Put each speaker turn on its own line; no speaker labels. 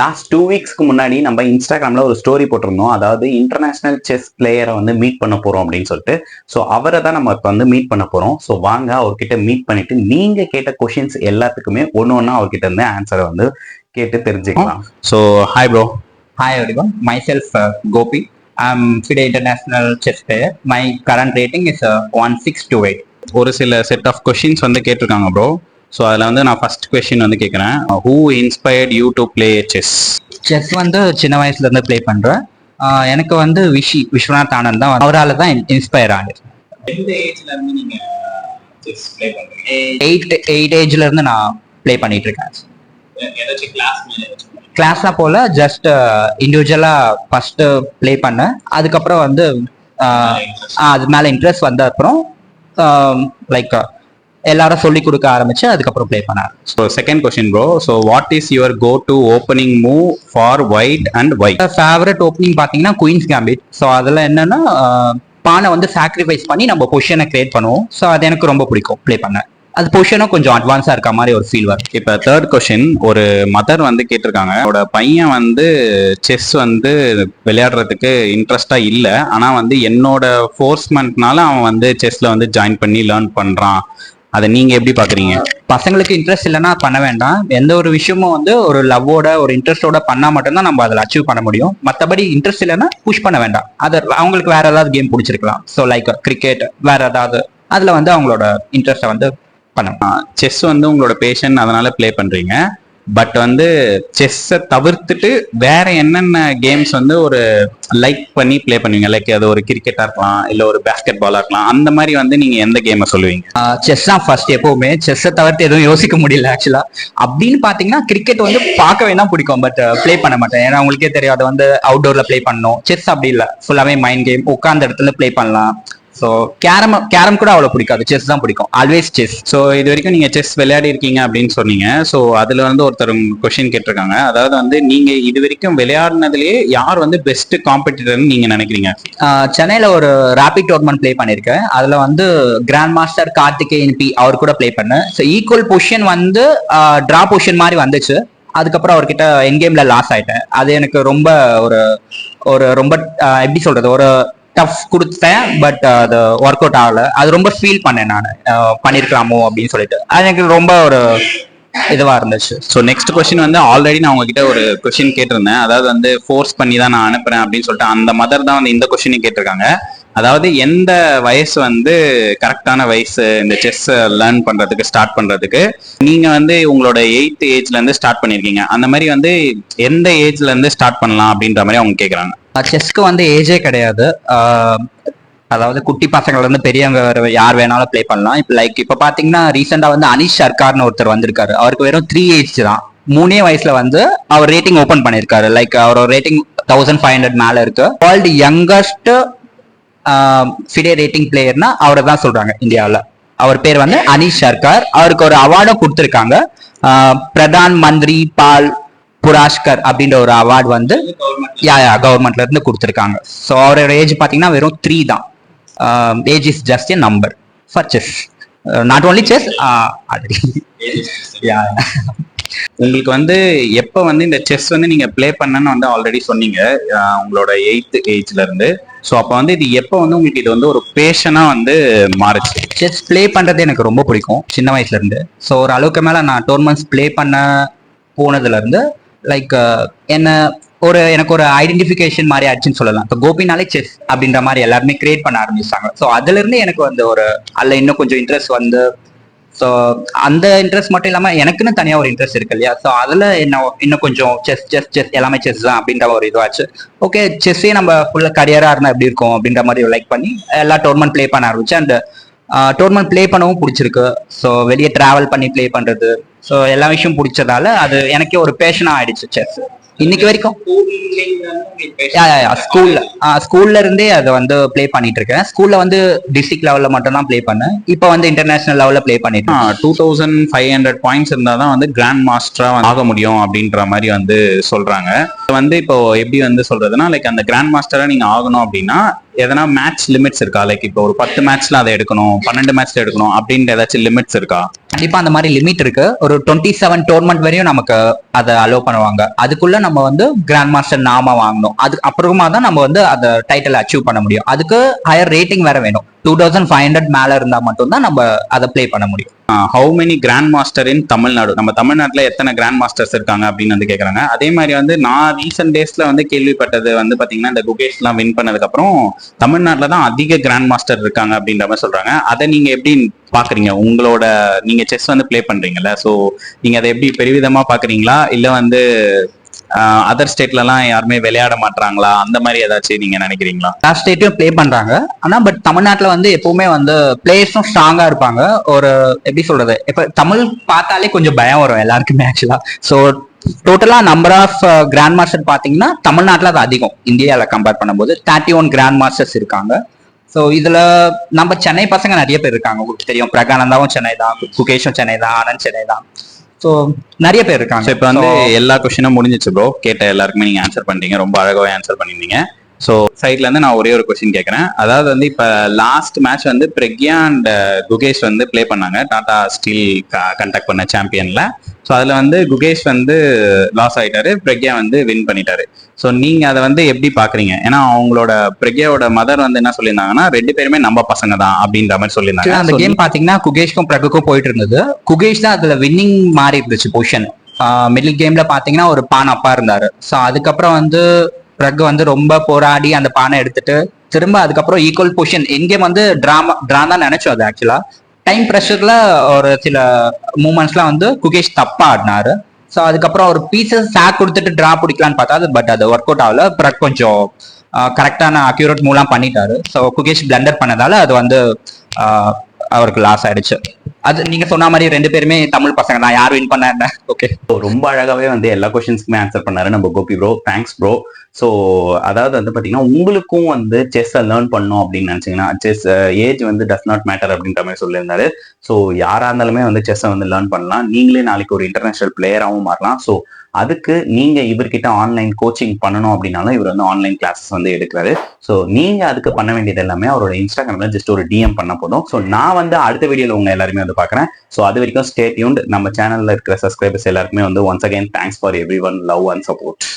Last 2 வீக்ஸ்க்கு முன்னாடி நம்ம இன்ஸ்டாகிராம்ல ஒரு ஸ்டோரி போட்டிருந்தோம். அதாவது இன்டர்நேஷனல் செஸ் பிளேயரை வந்து மீட் பண்ண போறோம் அப்படின்னு சொல்லிட்டு. ஸோ அவரை தான் நம்ம இப்போ வந்து மீட் பண்ண போறோம். ஸோ வாங்க அவர்கிட்ட மீட் பண்ணிட்டு நீங்க கேட்ட கொஷின்ஸ் எல்லாத்துக்குமே ஒன்று அவர்கிட்ட இருந்து ஆன்சரை வந்து கேட்டு தெரிஞ்சுக்கலாம். So hi bro.
Hi everyone, myself Gopi. I'm FIDE International Chess Player. My current rating is 1628.
ஒரு சில செட் ஆஃப் கொஷின்ஸ் வந்து கேட்டிருக்காங்க ப்ரோ. ஸோ அதில் வந்து நான் ஃபர்ஸ்ட் கொஸ்டின் வந்து கேட்குறேன். Who inspired you to play chess?
Chess வந்து சின்ன வயசுல இருந்து ப்ளே பண்றேன். எனக்கு வந்து விஸ்வநாத் ஆனந்த் தான், அவரால் தான் இன்ஸ்பயர் ஆகுது.
எந்த ஏஜ்ல இருந்து நீங்க செஸ் ப்ளே பண்றீங்க?
8 ஏஜ்ல இருந்து நான் ப்ளே பண்ணிட்டு இருக்கேன்.
ஏதாச்சும்
கிளாஸ்லாம் போல, ஜஸ்ட் இண்டிவிஜுவலா ஃபர்ஸ்ட் ப்ளே பண்ணேன். அதுக்கப்புறம் வந்து அது மேல இன்ட்ரெஸ்ட் வந்த அப்புறம் லைக் எல்லாரும் சொல்லி கொடுக்க ஆரம்பிச்சு அதுக்கப்புறம் ப்ளே பண்ண ஆரம்பிச்சு.
So second question bro. So what is your go to opening move for white and white?
Favourite opening பார்த்தீங்கன்னா குயின்ஸ் கேம்பிட். ஸோ அதில் என்னன்னா பானை வந்து சாக்ரிஃபைஸ் பண்ணி நம்ம பொசிஷனை கிரியேட் பண்ணுவோம். ஸோ அது எனக்கு ரொம்ப பிடிக்கும் ப்ளே பண்ண. அது பொசிஷனும் கொஞ்சம் அட்வான்ஸா இருக்க மாதிரி ஒரு ஃபீல் வரும்.
இப்போ தேர்ட் கொஸ்டின், ஒரு மதர் வந்து கேட்டிருக்காங்க, அவரோட பையன் வந்து செஸ் வந்து விளையாடுறதுக்கு இன்ட்ரெஸ்டா இல்லை, ஆனா வந்து என்னோட ஃபோர்ஸ்மெண்ட்னால அவன் வந்து செஸ்ல வந்து ஜாயின் பண்ணி லேர்ன் பண்றான். அதை நீங்க எப்படி பாக்குறீங்க?
பசங்களுக்கு இன்ட்ரெஸ்ட் இல்லைன்னா பண்ண வேண்டாம். எந்த ஒரு விஷயமும் வந்து ஒரு லவ்வோட ஒரு இன்ட்ரெஸ்டோட பண்ணா மட்டும்தான் நம்ம அதில் அச்சீவ் பண்ண முடியும். மற்றபடி இன்ட்ரெஸ்ட் இல்லைன்னா புஷ் பண்ண வேண்டாம். அது அவங்களுக்கு வேற ஏதாவது கேம் பிடிச்சிருக்கலாம். ஸோ லைக் கிரிக்கெட், வேற ஏதாவது அதுல வந்து அவங்களோட இன்ட்ரெஸ்ட்டை வந்து பண்ணலாம்.
செஸ் வந்து உங்களோட பேஷன், அதனால ப்ளே பண்றீங்க. பட் வந்து செஸ்ஸை தவிர்த்துட்டு வேற என்னென்ன கேம்ஸ் வந்து ஒரு லைக் பண்ணி ப்ளே பண்ணுவீங்க? லைக் அது ஒரு கிரிக்கெட்டா இருக்கலாம், இல்ல ஒரு பேஸ்கெட் பாலா இருக்கலாம். அந்த மாதிரி வந்து நீங்க எந்த கேமை சொல்லுவீங்க?
செஸ் தான் ஃபர்ஸ்ட். எப்பவுமே செஸ்ஸை தவிர்த்து எதுவும் யோசிக்க முடியல ஆக்சுவலா. அப்படின்னு பாத்தீங்கன்னா கிரிக்கெட் வந்து பார்க்கவே தான் பிடிக்கும், பட் ப்ளே பண்ண மாட்டேன். ஏன்னா உங்களுக்கே தெரியும், அதை வந்து அவுட்டோர்ல ப்ளே பண்ணணும். செஸ் அப்படி இல்லை, ஃபுல்லாவே மைண்ட் கேம், உட்கார்ந்த இடத்துல ப்ளே பண்ணலாம். ஸோ கேரம் கூட அவ்வளோ பிடிக்காது, செஸ் தான் பிடிக்கும். Always chess.
ஸோ இது வரைக்கும் நீங்க செஸ் விளையாடி இருக்கீங்க அப்படின்னு சொன்னீங்க. ஸோ அதுல வந்து ஒருத்தர் கொஸ்டின் கேட்டிருக்காங்க, அதாவது வந்து நீங்க இது வரைக்கும் விளையாடினதுலயே யார் வந்து பெஸ்ட் காம்படிட்டர்னு நீங்க நினைக்கிறீங்க?
சென்னையில ஒரு ரேபிட் டோர்னமெண்ட் ப்ளே பண்ணியிருக்கேன். அதுல வந்து கிராண்ட் மாஸ்டர் கார்த்திகேயன் பி அவர் கூட ப்ளே பண்ணேன். ஸோ ஈக்குவல் பொசிஷன் வந்து டிரா பொசிஷன் மாதிரி வந்துச்சு. அதுக்கப்புறம் அவர்கிட்ட என் கேம்ல லாஸ் ஆயிட்டேன். அது எனக்கு ரொம்ப ஒரு ரொம்ப எப்படி சொல்றது, ஒரு டஃப் கொடுத்தேன். பட் அது ஒர்க் அவுட் ஆகல. அது ரொம்ப ஃபீல் பண்ணேன் நான், பண்ணிருக்கலாமோ அப்படின்னு சொல்லிட்டு. அது எனக்கு ரொம்ப ஒரு இதுவா இருந்துச்சு.
ஸோ நெக்ஸ்ட் கொஸ்டின் வந்து ஆல்ரெடி நான் உங்ககிட்ட ஒரு கொஸ்டின் கேட்டிருந்தேன். அதாவது வந்து ஃபோர்ஸ் பண்ணி தான் நான் அனுப்புறேன் அப்படின்னு சொல்லிட்டு அந்த மதர் தான் வந்து இந்த கொஸ்டினையும் கேட்டிருக்காங்க. அதாவது எந்த வயசு வந்து கரெக்டான வயசு இந்த செஸ் லேர்ன் பண்றதுக்கு, ஸ்டார்ட் பண்றதுக்கு? நீங்க வந்து உங்களோட 8th ஏஜ்ல இருந்து ஸ்டார்ட் பண்ணிருக்கீங்க. அந்த மாதிரி வந்து எந்த ஏஜ்ல இருந்து ஸ்டார்ட் பண்ணலாம் அப்படின்ற மாதிரி அவங்க கேக்குறாங்க.
செஸ்க்கு வந்து ஏஜே கிடையாது. அதாவது குட்டி பசங்கள்ல இருந்து பெரியவங்க யார் வேணாலும் ப்ளே பண்ணலாம். இப்போ லைக் இப்போ பாத்தீங்கன்னா ரீசெண்டா வந்து அனிஷ் சர்கார்னு ஒருத்தர் வந்திருக்காரு. அவருக்கு வெறும் 3 ஏஜ் தான். 3 வயசுல வந்து அவர் ரேட்டிங் ஓபன் பண்ணிருக்காரு. லைக் அவரோட ரேட்டிங் 1500 மேல இருக்கு. வேர்ல்டு யங்கஸ்ட் ஃபிடே ரேட்டிங் பிளேயர்னா அவரை தான் சொல்றாங்க இந்தியாவில். அவர் பேர் வந்து அனிஷ் சர்கார். அவருக்கு ஒரு அவார்டும் கொடுத்துருக்காங்க, பிரதான் மந்திரி பால் புராஷ்கர் அப்படின்ற ஒரு அவார்டு வந்து கவர்மெண்ட்ல இருந்து கொடுத்துருக்காங்க. ஸோ அவரோட ஏஜ் பார்த்தீங்கன்னா வெறும் 3 தான். Age is just A number for chess, not only chess.
உங்களுக்கு வந்து எப்போ வந்து இந்த செஸ் வந்து நீங்க ப்ளே பண்ணன்னு வந்து ஆல்ரெடி சொன்னீங்க, உங்களோட 8th ஏஜ்ல இருந்து. ஸோ அப்போ வந்து இது எப்போ வந்து உங்களுக்கு இது வந்து ஒரு பேஷனா வந்து மாறுச்சு?
செஸ் ப்ளே பண்றது எனக்கு ரொம்ப பிடிக்கும் சின்ன வயசுல இருந்து. ஸோ ஒரு அளவுக்கு மேல நான் டோர்னமெண்ட்ஸ் ப்ளே பண்ண போனதுல இருந்து லைக் எனக்கு ஒரு ஐடென்டிஃபிகேஷன் மாதிரி ஆச்சுன்னு சொல்லலாம். இப்போ கோபினாலே செஸ் அப்படின்ற மாதிரி எல்லாருமே கிரியேட் பண்ண ஆரம்பிச்சாங்க. ஸோ அதுல இருந்து எனக்கு வந்து ஒரு அதில் இன்னும் கொஞ்சம் இன்ட்ரெஸ்ட் வந்து, ஸோ அந்த இன்ட்ரெஸ்ட் மட்டும் இல்லாமல் எனக்குன்னு தனியாக ஒரு இன்ட்ரெஸ்ட் இருக்கு இல்லையா. ஸோ அதில் இன்னும் கொஞ்சம் செஸ் எல்லாமே செஸ் தான் அப்படின்ற ஒரு இதுவாச்சு. ஓகே, செஸ்ஸே நம்ம ஃபுல்லாக கரியராக இருந்தால் எப்படி இருக்கும் அப்படின்ற மாதிரி லைக் பண்ணி எல்லா டோர்னமெண்ட் ப்ளே பண்ண ஆரம்பிச்சு. அண்ட் டோர்னமெண்ட் ப்ளே பண்ணவும் பிடிச்சிருக்கு. ஸோ வெளியே டிராவல் பண்ணி ப்ளே பண்றது, ஸோ எல்லா விஷயம் பிடிச்சதால அது எனக்கே ஒரு பேஷனா ஆயிடுச்சு செஸ் இன்னைக்கு வரைக்கும். ஸ்கூல்ல இருந்தே அதை வந்து ப்ளே பண்ணிட்டு இருக்கேன். ஸ்கூல்ல வந்து டிஸ்ட்ரிக்ட் லெவல்ல மட்டும் தான் ப்ளே பண்ணேன். இப்போ வந்து இன்டர்நேஷனல் லெவல்ல ப்ளே பண்ணிட்டு
2500 பாயிண்ட்ஸ் இருந்தா தான் வந்து கிராண்ட் மாஸ்டரா ஆக முடியும் அப்படின்ற மாதிரி வந்து சொல்றாங்க. வந்து இப்போ எப்படி வந்து சொல்றதுன்னா, லைக் அந்த கிராண்ட் மாஸ்டரா நீங்க ஆகணும் அப்படின்னா எதனா மேட்ச் லிமிட்ஸ் இருக்கா? லைக் இப்போ ஒரு 10 மேட்ச்ல அதை எடுக்கணும், 12 மேட்ச்ல எடுக்கணும் அப்படின்ற ஏதாச்சும் லிமிட்ஸ் இருக்கா?
கண்டிப்பா அந்த மாதிரி லிமிட் இருக்கு. ஒரு 27 டோர்னமெண்ட் வரையும் நமக்கு அதை அலோவ் பண்ணுவாங்க. அதுக்குள்ள நம்ம வந்து கிராண்ட் மாஸ்டர் நாம வாங்கணும். அதுக்கு அப்புறமா தான் நம்ம வந்து அந்த டைட்டில் அச்சீவ் பண்ண முடியும். அதுக்கு ஹையர் ரேட்டிங் வேற வேணும். 2500 மேல இருந்தா மட்டும்தான் நம்ம அதை பிளே பண்ண முடியும்.
How many grand master in Tamil Nadu, நம்ம தமிழ்நாட்டில் எத்தனை கிராண்ட் மாஸ்டர்ஸ் இருக்காங்க அப்படின்னு வந்து கேட்குறாங்க. அதே மாதிரி வந்து நான் ரீசெண்ட் டேஸ்ல வந்து கேள்விப்பட்டது வந்து பாத்தீங்கன்னா இந்த குகேஷ்லாம் வின் பண்ணதுக்கு அப்புறம் தமிழ்நாட்டில் தான் அதிக கிராண்ட் மாஸ்டர் இருக்காங்க அப்படின்ற மாதிரி சொல்றாங்க. அதை நீங்க எப்படி பாக்குறீங்க? உங்களோட நீங்க செஸ் வந்து பிளே பண்றீங்கல்ல, ஸோ நீங்க அதை எப்படி பெருவிதமா பாக்குறீங்களா, இல்ல வந்து அதர் ஸ்டேட்ல எல்லாம் யாருமே விளையாட மாட்டாங்களா, அந்த மாதிரி ஏதாச்சும் நீங்க நினைக்கிறீங்களா?
எல்லா ஸ்டேட்டையும் பிளே பண்றாங்க. ஆனா பட் தமிழ்நாட்டுல வந்து எப்பவுமே வந்து பிளேயர்ஸும் ஸ்ட்ராங்கா இருப்பாங்க. ஒரு எப்படி சொல்றது, இப்ப தமிழ் பார்த்தாலே கொஞ்சம் பயம் வரும் எல்லாருக்குமே ஆக்சுவலா. ஸோ டோட்டலா நம்பர் ஆஃப் கிராண்ட் மாஸ்டர் பாத்தீங்கன்னா தமிழ்நாட்டுல அது அதிகம் இந்தியாவில கம்பேர் பண்ணும்போது. 31 கிராண்ட் மாஸ்டர்ஸ் இருக்காங்க. ஸோ இதுல நம்ம சென்னை பசங்க நிறைய பேர் இருக்காங்க. உங்களுக்கு தெரியும், பிரகானந்தாவும் சென்னை தான், குகேஷும் சென்னை தான், ஆனந்த் சென்னை தான். ஸோ நிறைய பேர் இருக்காங்க.
இப்போ வந்து எல்லா கொஸ்டினும் முடிஞ்சிச்சு ப்ரோ. கேட்ட எல்லாருக்குமே நீங்க ஆன்சர் பண்ணிட்டீங்க, ரொம்ப அழகாவே ஆன்சர் பண்ணிருந்தீங்க. ஸோ சைட்ல இருந்து நான் ஒரே ஒரு கொஸ்டின் கேட்கறேன். அதாவது வந்து இப்ப லாஸ்ட் மேட்ச் வந்து பிரக்யா அண்ட் குகேஷ் வந்து பிளே பண்ணாங்க டாடா ஸ்டீல் கண்டக்ட் பண்ண சாம்பியன்ல. ஸோ அதுல வந்து குகேஷ் வந்து லாஸ் ஆயிட்டாரு, பிரக்யா வந்து வின் பண்ணிட்டாரு. ஸோ நீங்க அதை வந்து எப்படி பாக்குறீங்க? ஏன்னா அவங்களோட பிரக்யாவோட மதர் வந்து என்ன சொல்லியிருந்தாங்கன்னா, 2 பேருமே நம்ம பசங்க தான் அப்படின்ற மாதிரி சொல்லியிருந்தாங்க.
அந்த கேம் பாத்தீங்கன்னா குகேஷ்க்கும் பிரகுக்கும் போயிட்டு இருந்தது. குகேஷ் தான் அதுல வின்னிங் மாறி இருந்துச்சு பொசிஷன். மிடில் கேம்ல பாத்தீங்கன்னா ஒரு பான் அப்பா இருந்தாரு. ஸோ அதுக்கப்புறம் வந்து பிரக் வந்து ரொம்ப போராடி அந்த பானை எடுத்துட்டு திரும்ப அதுக்கப்புறம் ஈக்குவல் பொசிஷன் என் கேம் வந்து ட்ரா தான் நினைச்சோம். அது ஆக்சுவலா டைம் ப்ரெஷர்ல ஒரு சில மூமெண்ட்ஸ்லாம் வந்து குகேஷ் தப்பா ஆடினாரு. ஸோ அதுக்கப்புறம் ஒரு பீசஸ் சாக் கொடுத்துட்டு ட்ரா பிடிக்கலான்னு பார்த்தா பட் அது ஒர்க் அவுட் ஆகல. பிரக் கொஞ்சம் கரெக்டான அக்யூரேட் மூவ்லாம் பண்ணிட்டாரு. ஸோ குகேஷ் பிளண்டர் பண்ணதால அது வந்து அவருக்கு லாஸ் ஆயிடுச்சு. அது நீங்க சொன்ன மாதிரி 2 பேருமே தமிழ் பசங்க தான். யார் வின் பண்ணா என்ன? ஓகே,
ரொம்ப அழகாவே வந்து எல்லா கொஸ்டின்ஸ்க்குமே ஆன்சர் பண்ணாரு நம்ம Gopi bro. Thanks bro. So அதாவது வந்து பாத்தீங்கன்னா உங்களுக்கும் வந்து செஸ் லேர்ன் பண்ணணும் அப்படின்னு நினைச்சீங்கன்னா, செஸ் ஏஜ் வந்து டஸ் நாட் மேட்டர் அப்படின்ற மாதிரி சொல்லியிருந்தாரு. ஸோ யாரா இருந்தாலுமே வந்து செஸ்ஸை வந்து லேர்ன் பண்ணலாம். நீங்களே நாளைக்கு ஒரு இன்டர்நேஷனல் பிளேயராகவும் மாறலாம். ஸோ அதுக்கு நீங்க இவர்கிட்ட ஆன்லைன் கோச்சிங் பண்ணணும் அப்படின்னாலும் இவர் வந்து ஆன்லைன் கிளாஸஸ் வந்து எடுக்கிறாரு. ஸோ நீங்க அதுக்கு பண்ண வேண்டியது எல்லாமே அவரோட இன்ஸ்டாகிராம்ல ஜஸ்ட் ஒரு டிஎம் பண்ண போதும். ஸோ நான் வந்து அடுத்த வீடியோல உங்க எல்லாருமே வந்து பாக்குறேன். ஸோ அது வரைக்கும் ஸ்டே டியூன்ட். நம்ம சேனல்ல இருக்கிற சப்ஸ்கிரைபர்ஸ் எல்லாருக்குமே வந்து once again thanks for every one love and support.